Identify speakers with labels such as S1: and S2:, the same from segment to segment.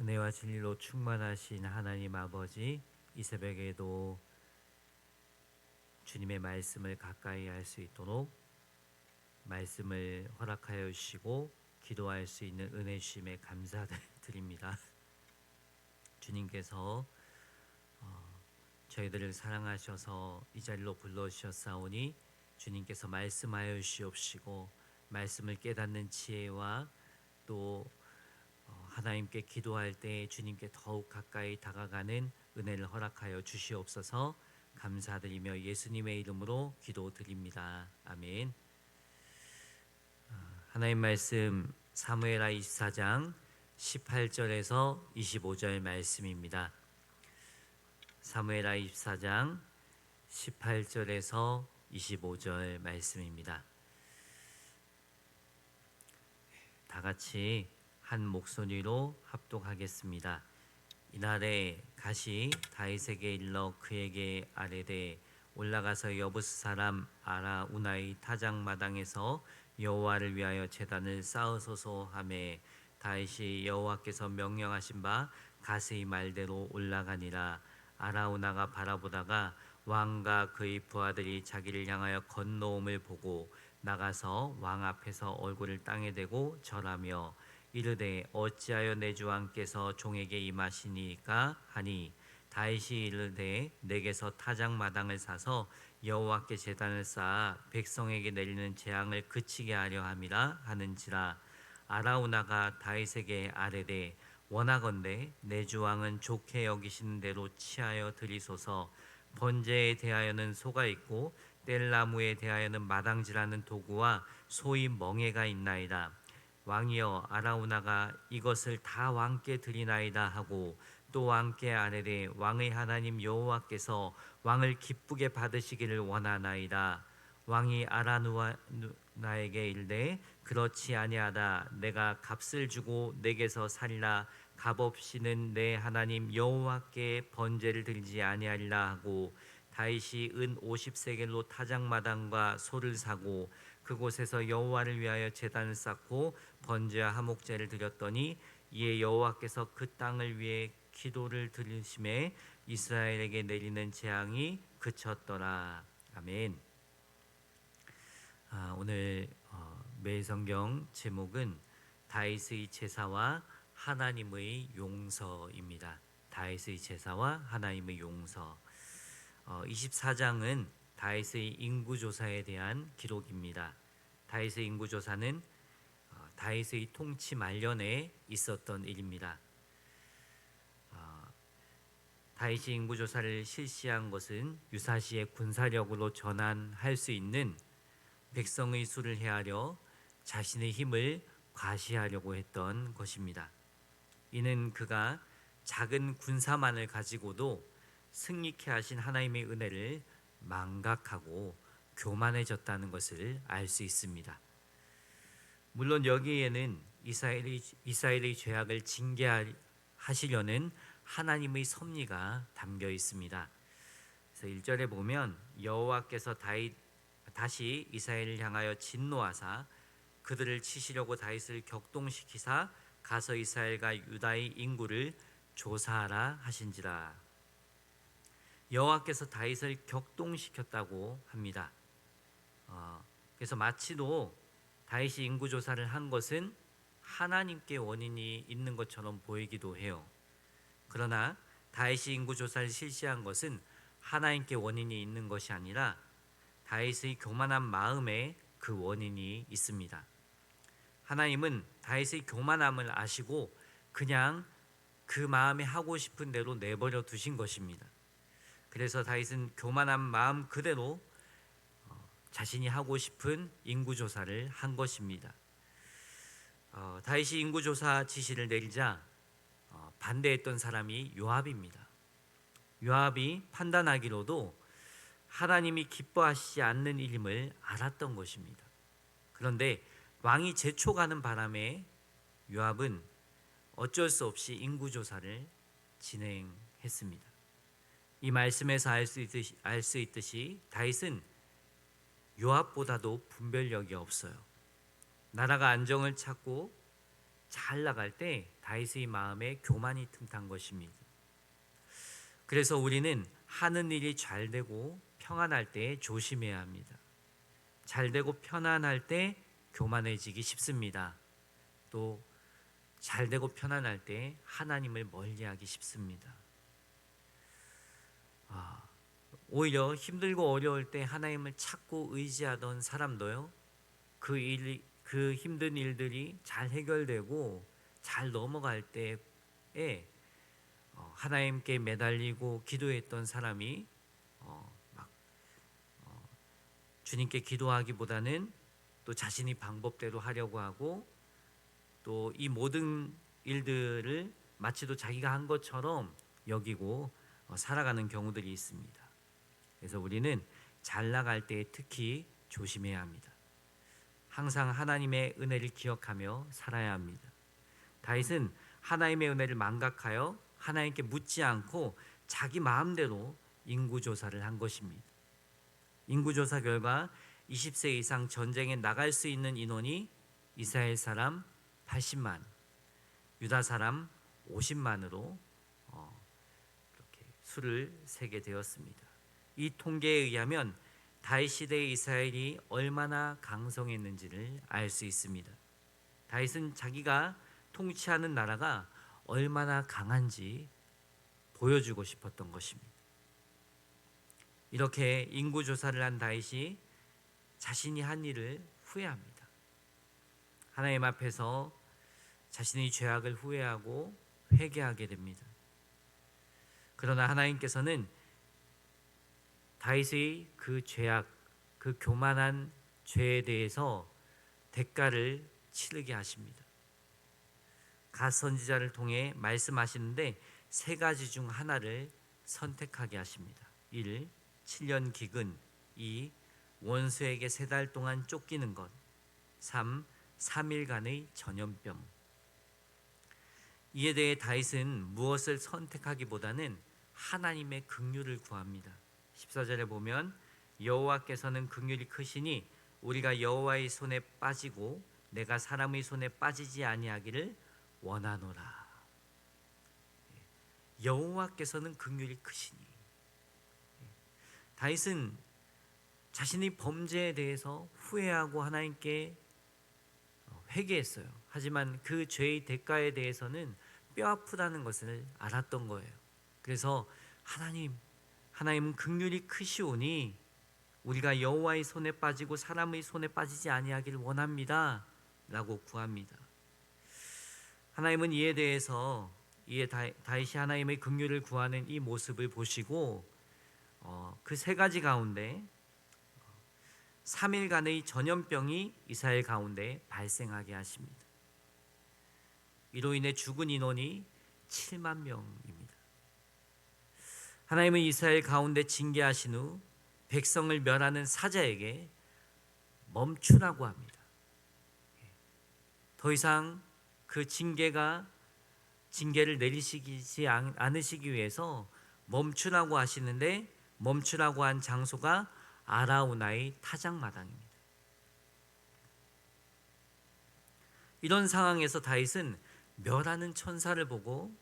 S1: 은혜와 진리로 충만하신 하나님 아버지, 이 새벽에도 주님의 말씀을 가까이 할 수 있도록 말씀을 허락하여 주시고 기도할 수 있는 은혜 주심에 감사드립니다. 주님께서 저희들을 사랑하셔서 이 자리로 불러주셨사오니 주님께서 말씀하여 주시옵시고 말씀을 깨닫는 지혜와 또 하나님께 기도할 때 주님께 더욱 가까이 다가가는 은혜를 허락하여 주시옵소서. 감사드리며 예수님의 이름으로 기도드립니다. 아멘. 하나님 말씀 사무엘하 24장 18절에서 25절 말씀입니다. 사무엘하 24장 18절에서 25절 말씀입니다. 다 같이 한 목소리로 합독하겠습니다. 이날에 가시 다윗에게 일러 그에게 아뢰되 올라가서 여부스 사람 아라우나의 타작마당에서 여호와를 위하여 제단을 쌓으소서 하매 다윗이 여호와께서 명령하신 바 가스의 말대로 올라가니라. 아라우나가 바라보다가 왕과 그의 부하들이 자기를 향하여 건너옴을 보고 나가서 왕 앞에서 얼굴을 땅에 대고 절하며 이르되 어찌하여 내 주 왕께서 종에게 임하시니까 하니 다윗이 이르되 내게서 타작마당을 사서 여호와께 제단을 쌓아 백성에게 내리는 재앙을 그치게 하려 함이라 하는지라. 아라우나가 다윗에게 아뢰되 원하건대 내 주 왕은 좋게 여기시는 대로 취하여 드리소서. 번제에 대하여는 소가 있고 뗄나무에 대하여는 마당질하는 도구와 소의 멍에가 있나이다. 왕이여 아라우나가 이것을 다 왕께 드리나이다 하고 또 왕께 아뢰되 왕의 하나님 여호와께서 왕을 기쁘게 받으시기를 원하나이다. 왕이 아라누나에게 이르되 그렇지 아니하다. 내가 값을 주고 내게서 살라. 값없이는 내 하나님 여호와께 번제를 드리지 아니하리라 하고 다윗이 은 50세겔로 타작마당과 소를 사고 그곳에서 여호와를 위하여 제단을 쌓고 번제와 화목제를 드렸더니 이에 여호와께서 그 땅을 위해 기도를 들으심에 이스라엘에게 내리는 재앙이 그쳤더라. 아멘. 오늘 매성경 제목은 다윗의 제사와 하나님의 용서입니다. 다윗의 제사와 하나님의 용서. 24장은 다윗의 인구조사에 대한 기록입니다. 다윗의 인구조사는 다윗의 통치 말년에 있었던 일입니다. 다윗이 인구조사를 실시한 것은 유사시의 군사력으로 전환할 수 있는 백성의 수를 헤아려 자신의 힘을 과시하려고 했던 것입니다. 이는 그가 작은 군사만을 가지고도 승리케 하신 하나님의 은혜를 망각하고 교만해졌다는 것을 알 수 있습니다. 물론 여기에는 이스라엘의 죄악을 징계하시려는 하나님의 섭리가 담겨 있습니다. 그래서 1절에 보면 여호와께서 다시 이스라엘을 향하여 진노하사 그들을 치시려고 다윗을 격동시키사 가서 이스라엘과 유다의 인구를 조사하라 하신지라. 여호와께서 다윗을 격동시켰다고 합니다. 그래서 마치도 다윗이 인구조사를 한 것은 하나님께 원인이 있는 것처럼 보이기도 해요. 그러나 다윗이 인구조사를 실시한 것은 하나님께 원인이 있는 것이 아니라 다윗의 교만한 마음에 그 원인이 있습니다. 하나님은 다윗의 교만함을 아시고 그냥 그 마음에 하고 싶은 대로 내버려 두신 것입니다. 그래서 다윗은 교만한 마음 그대로 자신이 하고 싶은 인구조사를 한 것입니다. 다윗이 인구조사 지시를 내리자 반대했던 사람이 요압입니다. 요압이 판단하기로도 하나님이 기뻐하시지 않는 일임을 알았던 것입니다. 그런데 왕이 제초가는 바람에 요압은 어쩔 수 없이 인구조사를 진행했습니다. 이 말씀에서 알 수 있듯이 다윗은 요압보다도 분별력이 없어요. 나라가 안정을 찾고 잘 나갈 때 다윗의 마음에 교만이 틈탄 것입니다. 그래서 우리는 하는 일이 잘 되고 평안할 때 조심해야 합니다. 잘 되고 편안할 때 교만해지기 쉽습니다. 또 잘 되고 편안할 때 하나님을 멀리하기 쉽습니다. 오히려 힘들고 어려울 때 하나님을 찾고 의지하던 사람도요, 그 힘든 일들이 잘 해결되고 잘 넘어갈 때에 하나님께 매달리고 기도했던 사람이 막 주님께 기도하기보다는 또 자신이 방법대로 하려고 하고 또 이 모든 일들을 마치도 자기가 한 것처럼 여기고 살아가는 경우들이 있습니다. 그래서 우리는 잘 나갈 때 특히 조심해야 합니다. 항상 하나님의 은혜를 기억하며 살아야 합니다. 다윗은 하나님의 은혜를 망각하여 하나님께 묻지 않고 자기 마음대로 인구조사를 한 것입니다. 인구조사 결과 20세 이상 전쟁에 나갈 수 있는 인원이 이스라엘 사람 80만, 유다 사람 50만으로 이렇게 수를 세게 되었습니다. 이 통계에 의하면 다윗 시대의 이스라엘이 얼마나 강성했는지를 알 수 있습니다. 다윗은 자기가 통치하는 나라가 얼마나 강한지 보여주고 싶었던 것입니다. 이렇게 인구조사를 한 다윗이 자신이 한 일을 후회합니다. 하나님 앞에서 자신의 죄악을 후회하고 회개하게 됩니다. 그러나 하나님께서는 다윗의 그 죄악, 그 교만한 죄에 대해서 대가를 치르게 하십니다. 갓 선지자를 통해 말씀하시는데 세 가지 중 하나를 선택하게 하십니다. 1. 7년 기근. 2. 원수에게 3달 동안 쫓기는 것. 3. 3일간의 전염병. 이에 대해 다윗은 무엇을 선택하기보다는 하나님의 긍휼을 구합니다. 14절에 보면 여호와께서는 긍휼이 크시니 우리가 여호와의 손에 빠지고 내가 사람의 손에 빠지지 아니하기를 원하노라. 여호와께서는 긍휼이 크시니. 다윗은 자신의 범죄에 대해서 후회하고 하나님께 회개했어요. 하지만 그 죄의 대가에 대해서는 뼈아프다는 것을 알았던 거예요. 그래서 하나님은 긍휼이 크시오니 우리가 여호와의 손에 빠지고 사람의 손에 빠지지 아니하기를 원합니다 라고 구합니다. 하나님은 이에 대해서 다윗이 하나님의 긍휼을 구하는 이 모습을 보시고 그 세 가지 가운데 3일간의 전염병이 이스라엘 가운데 발생하게 하십니다. 이로 인해 죽은 인원이 7만 명입니다. 하나님은 이스라엘 가운데 징계하신 후 백성을 멸하는 사자에게 멈추라고 합니다. 더 이상 그 징계를 내리시지 않으시기 위해서 멈추라고 하시는데 멈추라고 한 장소가 아라우나의 타작마당입니다. 이런 상황에서 다윗은 멸하는 천사를 보고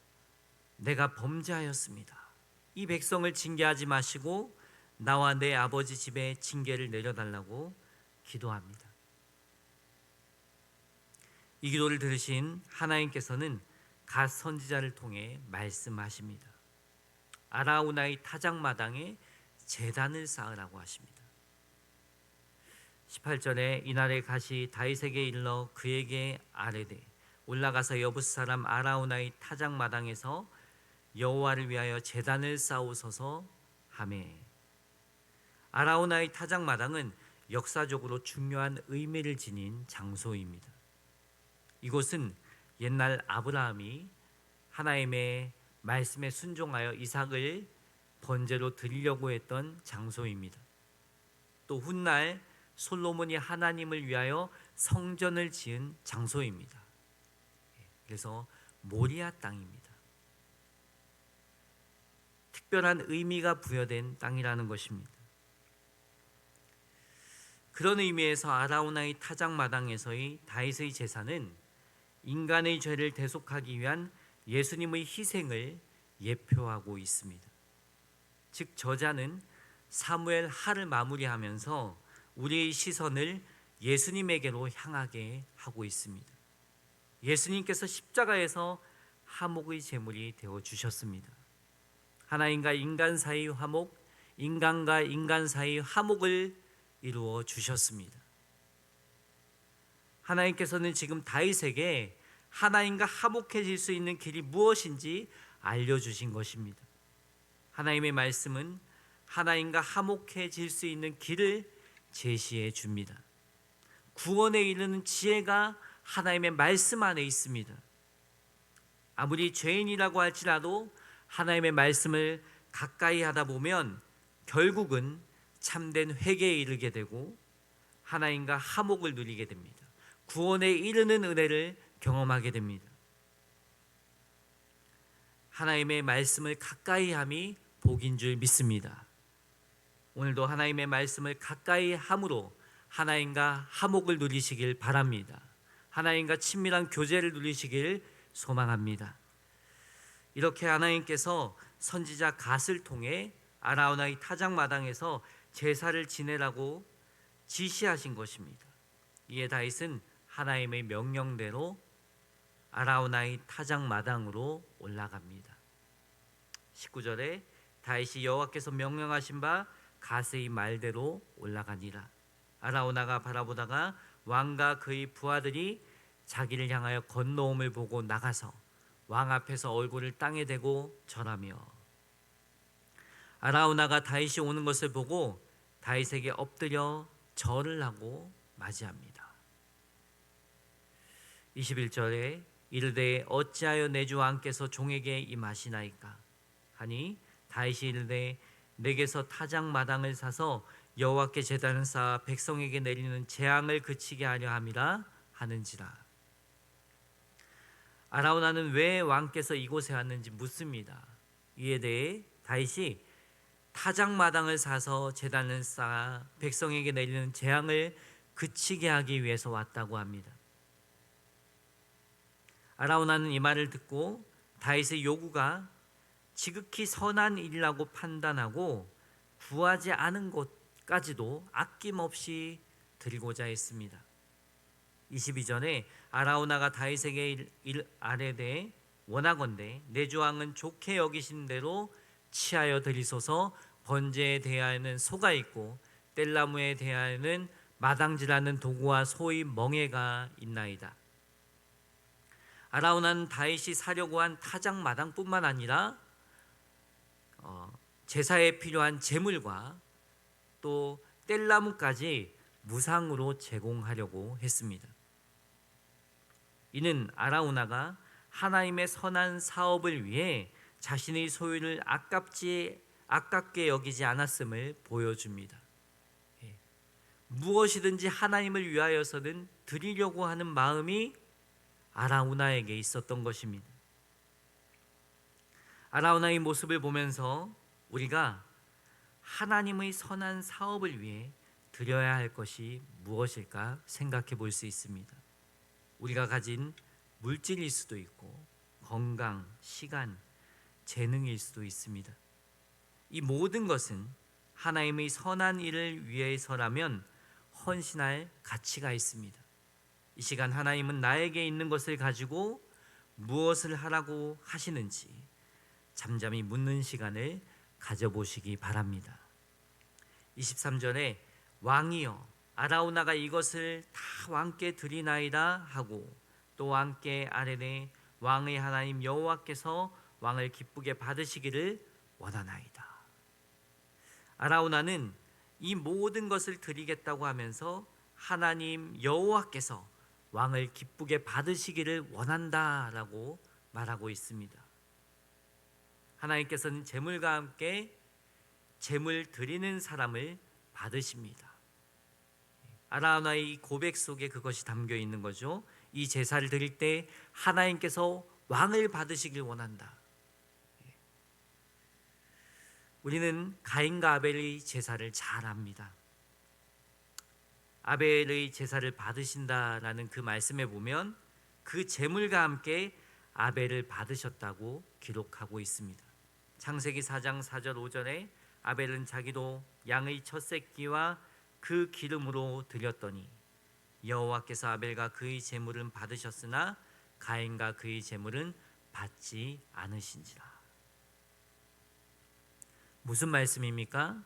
S1: 내가 범죄하였습니다. 이 백성을 징계하지 마시고 나와 내 아버지 집에 징계를 내려달라고 기도합니다. 이 기도를 들으신 하나님께서는 갓 선지자를 통해 말씀하십니다. 아라우나의 타작마당에 제단을 쌓으라고 하십니다. 18절에 이날에 갓이 다윗에게 일러 그에게 아뢰되 올라가서 여부스 사람 아라우나의 타작마당에서 여호와를 위하여 제단을 쌓으소서 하매. 아라우나의 타작마당은 역사적으로 중요한 의미를 지닌 장소입니다. 이곳은 옛날 아브라함이 하나님의 말씀에 순종하여 이삭을 번제로 드리려고 했던 장소입니다. 또 훗날 솔로몬이 하나님을 위하여 성전을 지은 장소입니다. 그래서 모리아 땅입니다. 특별한 의미가 부여된 땅이라는 것입니다. 그런 의미에서 아라우나의 타작마당에서의 다윗의 제사는 인간의 죄를 대속하기 위한 예수님의 희생을 예표하고 있습니다. 즉 저자는 사무엘 하를 마무리하면서 우리의 시선을 예수님에게로 향하게 하고 있습니다. 예수님께서 십자가에서 화목의 제물이 되어 주셨습니다. 하나님과 인간 사이 화목, 인간과 인간 사이 화목을 이루어 주셨습니다. 하나님께서는 지금 다윗에게 하나님과 화목해질 수 있는 길이 무엇인지 알려주신 것입니다. 하나님의 말씀은 하나님과 화목해질 수 있는 길을 제시해 줍니다. 구원에 이르는 지혜가 하나님의 말씀 안에 있습니다. 아무리 죄인이라고 할지라도 하나님의 말씀을 가까이 하다 보면 결국은 참된 회개에 이르게 되고 하나님과 화목을 누리게 됩니다. 구원에 이르는 은혜를 경험하게 됩니다. 하나님의 말씀을 가까이 함이 복인 줄 믿습니다. 오늘도 하나님의 말씀을 가까이 함으로 하나님과 화목을 누리시길 바랍니다. 하나님과 친밀한 교제를 누리시길 소망합니다. 이렇게 하나님께서 선지자 갓을 통해 아라우나의 타작마당에서 제사를 지내라고 지시하신 것입니다. 이에 다윗은 하나님의 명령대로 아라우나의 타작마당으로 올라갑니다. 19절에 다윗이 여호와께서 명령하신 바 갓의 말대로 올라가니라. 아라우나가 바라보다가 왕과 그의 부하들이 자기를 향하여 건너옴을 보고 나가서 왕 앞에서 얼굴을 땅에 대고 절하며, 아라우나가 다윗이 오는 것을 보고 다윗에게 엎드려 절을 하고 맞이합니다. 21절에 이르되 어찌하여 내 주 왕께서 종에게 임하시나이까 하니 다윗이 이르되 내게서 타작마당을 사서 여호와께 제단을 쌓아 백성에게 내리는 재앙을 그치게 하려 함이라 하는지라. 아라우나는 왜 왕께서 이곳에 왔는지 묻습니다. 이에 대해 다윗이 타작마당을 사서 제단을 쌓아 백성에게 내리는 재앙을 그치게 하기 위해서 왔다고 합니다. 아라우나는 이 말을 듣고 다윗의 요구가 지극히 선한 일이라고 판단하고 구하지 않은 것까지도 아낌없이 드리고자 했습니다. 22절에 아라우나가 다윗에게 아뢰되 원하건대 내 주 왕은 좋게 여기신 대로 취하여 드리소서. 번제에 대하여는 소가 있고 뗄나무에 대하여는 마당질하는 도구와 소의 멍에가 있나이다. 아라우나는 다윗이 사려고 한 타작마당뿐만 아니라 제사에 필요한 제물과 또 뗄나무까지 무상으로 제공하려고 했습니다. 이는 아라우나가 하나님의 선한 사업을 위해 자신의 소유를 아깝게 여기지 않았음을 보여줍니다. 무엇이든지 하나님을 위하여서는 드리려고 하는 마음이 아라우나에게 있었던 것입니다. 아라우나의 모습을 보면서 우리가 하나님의 선한 사업을 위해 드려야 할 것이 무엇일까 생각해 볼 수 있습니다. 우리가 가진 물질일 수도 있고 건강, 시간, 재능일 수도 있습니다. 이 모든 것은 하나님의 선한 일을 위해서라면 헌신할 가치가 있습니다. 이 시간 하나님은 나에게 있는 것을 가지고 무엇을 하라고 하시는지 잠잠히 묻는 시간을 가져보시기 바랍니다. 23절에 왕이여 아라우나가 이것을 다 왕께 드리나이다 하고 또 왕께 아뢰되 왕의 하나님 여호와께서 왕을 기쁘게 받으시기를 원하나이다. 아라우나는 이 모든 것을 드리겠다고 하면서 하나님 여호와께서 왕을 기쁘게 받으시기를 원한다라고 말하고 있습니다. 하나님께서는 제물과 함께 제물 드리는 사람을 받으십니다. 아라우나의 고백 속에 그것이 담겨 있는 거죠. 이 제사를 드릴 때 하나님께서 왕을 받으시길 원한다. 우리는 가인과 아벨의 제사를 잘 압니다. 아벨의 제사를 받으신다라는 그 말씀에 보면 그 제물과 함께 아벨을 받으셨다고 기록하고 있습니다. 창세기 4장 4절 5절에 아벨은 자기도 양의 첫 새끼와 그 기름으로 드렸더니 여호와께서 아벨과 그의 제물은 받으셨으나 가인과 그의 제물은 받지 않으신지라. 무슨 말씀입니까?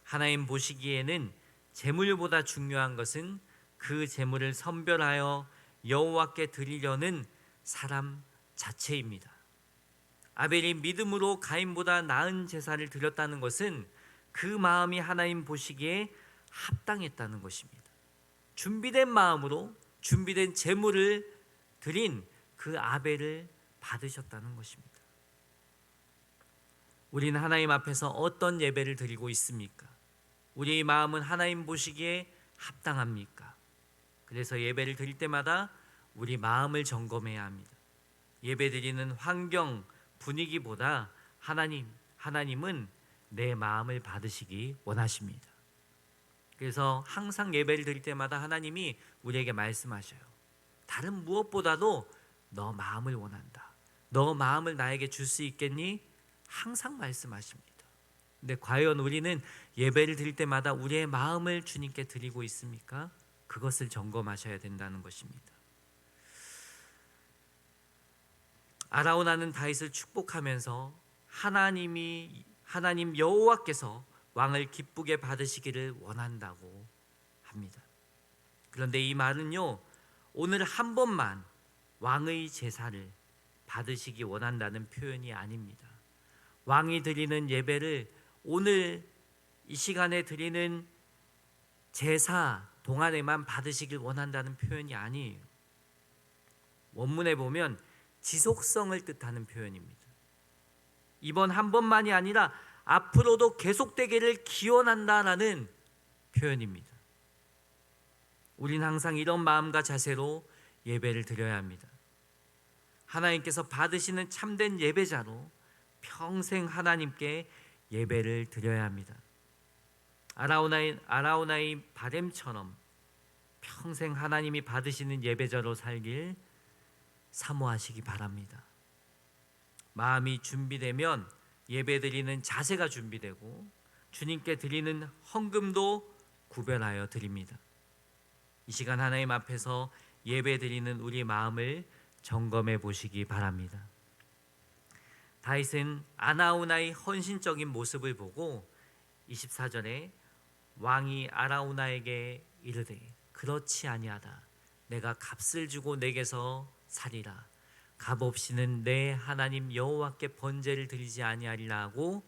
S1: 하나님 보시기에는 제물보다 중요한 것은 그 제물을 선별하여 여호와께 드리려는 사람 자체입니다. 아벨이 믿음으로 가인보다 나은 제사를 드렸다는 것은 그 마음이 하나님 보시기에 합당했다는 것입니다. 준비된 마음으로 준비된 제물을 드린 그 아벨을 받으셨다는 것입니다. 우리는 하나님 앞에서 어떤 예배를 드리고 있습니까? 우리의 마음은 하나님 보시기에 합당합니까? 그래서 예배를 드릴 때마다 우리 마음을 점검해야 합니다. 예배 드리는 환경, 분위기보다 하나님은 내 마음을 받으시기 원하십니다. 그래서 항상 예배를 드릴 때마다 하나님이 우리에게 말씀하셔요. 다른 무엇보다도 너 마음을 원한다. 너 마음을 나에게 줄 수 있겠니? 항상 말씀하십니다. 근데 과연 우리는 예배를 드릴 때마다 우리의 마음을 주님께 드리고 있습니까? 그것을 점검하셔야 된다는 것입니다. 아라우나는 다윗을 축복하면서 하나님 여호와께서 왕을 기쁘게 받으시기를 원한다고 합니다. 그런데 이 말은요, 오늘 한 번만 왕의 제사를 받으시기 원한다는 표현이 아닙니다. 왕이 드리는 예배를 오늘 이 시간에 드리는 제사 동안에만 받으시길 원한다는 표현이 아니에요. 원문에 보면 지속성을 뜻하는 표현입니다. 이번 한 번만이 아니라 앞으로도 계속되기를 기원한다라는 표현입니다. 우리는 항상 이런 마음과 자세로 예배를 드려야 합니다. 하나님께서 받으시는 참된 예배자로 평생 하나님께 예배를 드려야 합니다. 아라우나의 바램처럼 평생 하나님이 받으시는 예배자로 살길 사모하시기 바랍니다. 마음이 준비되면 예배드리는 자세가 준비되고 주님께 드리는 헌금도 구별하여 드립니다. 이 시간 하나님 앞에서 예배드리는 우리 마음을 점검해 보시기 바랍니다. 다윗은 아라우나의 헌신적인 모습을 보고 24절에 왕이 아라우나에게 이르되 그렇지 아니하다. 내가 값을 주고 내게서 살리라. 값 없이는 내 하나님 여호와께 번제를 드리지 아니하리라 하고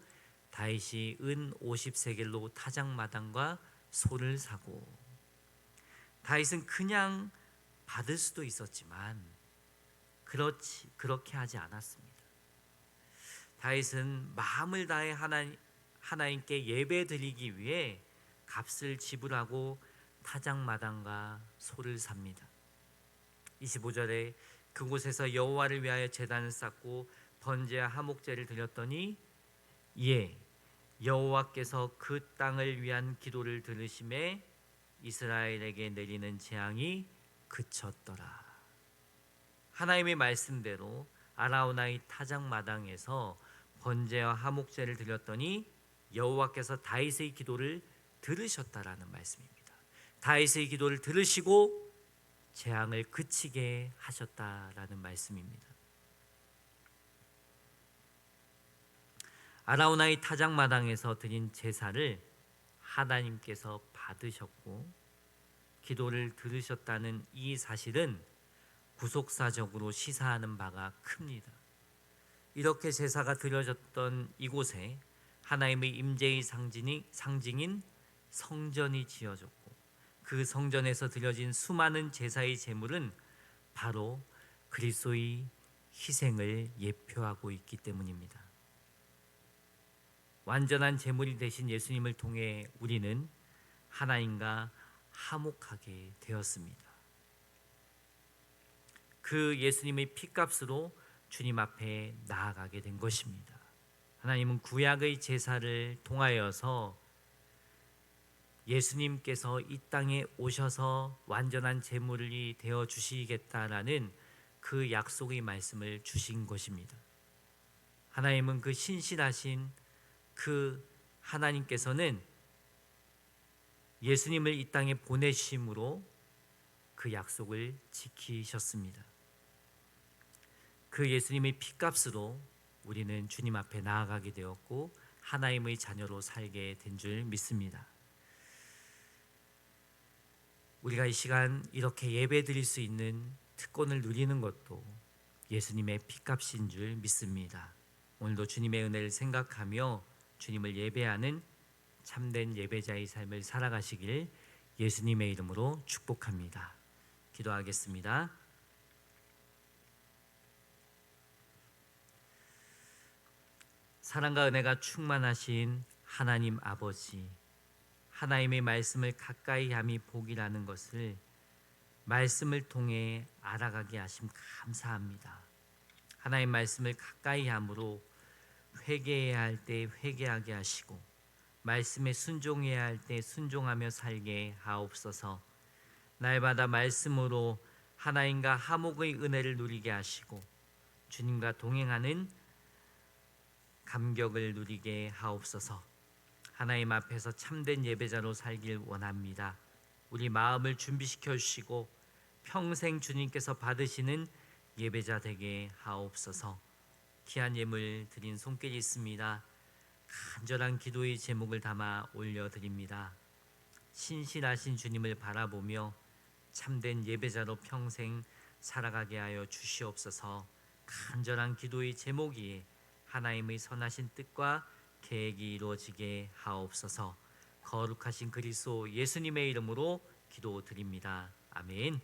S1: 다윗이 은 50세겔로 타작마당과 소를 사고, 다윗은 그냥 받을 수도 있었지만 그렇게 하지 않았습니다. 다윗은 마음을 다해 하나님께 예배 드리기 위해 값을 지불하고 타작마당과 소를 삽니다. 25절에 그곳에서 여호와를 위하여 제단을 쌓고 번제와 화목제를 드렸더니 이에 여호와께서 그 땅을 위한 기도를 들으심에 이스라엘에게 내리는 재앙이 그쳤더라. 하나님의 말씀대로 아라우나의 타작마당에서 번제와 화목제를 드렸더니 여호와께서 다윗의 기도를 들으셨다라는 말씀입니다. 다윗의 기도를 들으시고 재앙을 그치게 하셨다라는 말씀입니다. 아라우나의 타작마당에서 드린 제사를 하나님께서 받으셨고 기도를 들으셨다는 이 사실은 구속사적으로 시사하는 바가 큽니다. 이렇게 제사가 드려졌던 이곳에 하나님의 임재의 상징인 성전이 지어졌고 그 성전에서 드려진 수많은 제사의 제물은 바로 그리스도의 희생을 예표하고 있기 때문입니다. 완전한 제물이 되신 예수님을 통해 우리는 하나님과 화목하게 되었습니다. 그 예수님의 피값으로 주님 앞에 나아가게 된 것입니다. 하나님은 구약의 제사를 통하여서 예수님께서 이 땅에 오셔서 완전한 제물이 되어 주시겠다라는 그 약속의 말씀을 주신 것입니다. 하나님은 그 신실하신 그 하나님께서는 예수님을 이 땅에 보내심으로 그 약속을 지키셨습니다. 그 예수님의 피값으로 우리는 주님 앞에 나아가게 되었고 하나님의 자녀로 살게 된 줄 믿습니다. 우리가 이 시간 이렇게 예배 드릴 수 있는 특권을 누리는 것도 예수님의 피값인 줄 믿습니다. 오늘도 주님의 은혜를 생각하며 주님을 예배하는 참된 예배자의 삶을 살아가시길 예수님의 이름으로 축복합니다. 기도하겠습니다. 사랑과 은혜가 충만하신 하나님 아버지, 하나님의 말씀을 가까이 함이 복이라는 것을 말씀을 통해 알아가게 하심 감사합니다. 하나님 말씀을 가까이 함으로 회개해야 할 때 회개하게 하시고 말씀에 순종해야 할 때 순종하며 살게 하옵소서. 날마다 말씀으로 하나님과 화목의 은혜를 누리게 하시고 주님과 동행하는 감격을 누리게 하옵소서. 하나님 앞에서 참된 예배자로 살길 원합니다. 우리 마음을 준비시켜 주시고 평생 주님께서 받으시는 예배자 되게 하옵소서. 귀한 예물 드린 손길이 있습니다. 간절한 기도의 제목을 담아 올려드립니다. 신실하신 주님을 바라보며 참된 예배자로 평생 살아가게 하여 주시옵소서. 간절한 기도의 제목이 하나님의 선하신 뜻과 계획이 이루어지게 하옵소서. 거룩하신 그리스도 예수님의 이름으로 기도드립니다. 아멘.